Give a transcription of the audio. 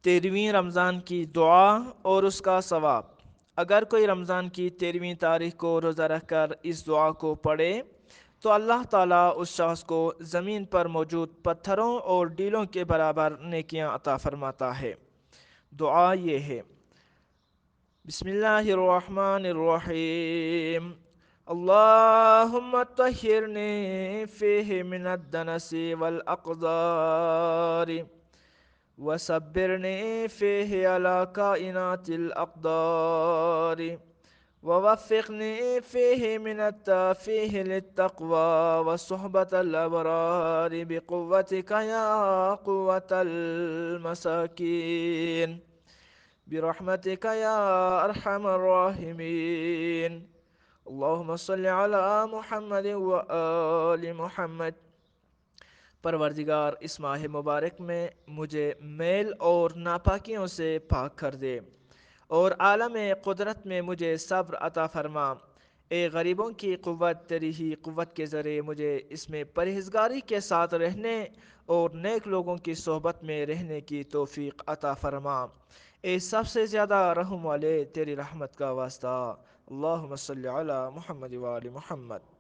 13ویں رمضان کی دعا اور اس کا ثواب۔ اگر کوئی رمضان کی 13ویں تاریخ کو روزہ رکھ کر اس دعا کو پڑھے تو اللہ تعالیٰ اس شخص کو زمین پر موجود پتھروں اور ڈیلوں کے برابر نیکیاں عطا فرماتا ہے۔ دعا یہ ہے: بسم اللہ الرحمن الرحیم، اللہم طہرنی فیہ من الدنس والاقذار وصبرنی فیہ علی کائنات الاقدار ووفقني فيه من التافيه للتقوى وصحبة الأبرار بقوتك يا قوة المساكين برحمتك يا أرحم الراحمين اللهم صل على محمد وآل محمد۔ پروردگار اس ماہ مبارک میں مجھے میل اور ناپاکیوں سے پاک کر دے اور عالم قدرت میں مجھے صبر عطا فرما۔ اے غریبوں کی قوت، تیری ہی قوت کے ذریعے مجھے اس میں پرہیزگاری کے ساتھ رہنے اور نیک لوگوں کی صحبت میں رہنے کی توفیق عطا فرما۔ اے سب سے زیادہ رحم والے، تیری رحمت کا واسطہ، اللہم صلی علی محمد وآل محمد۔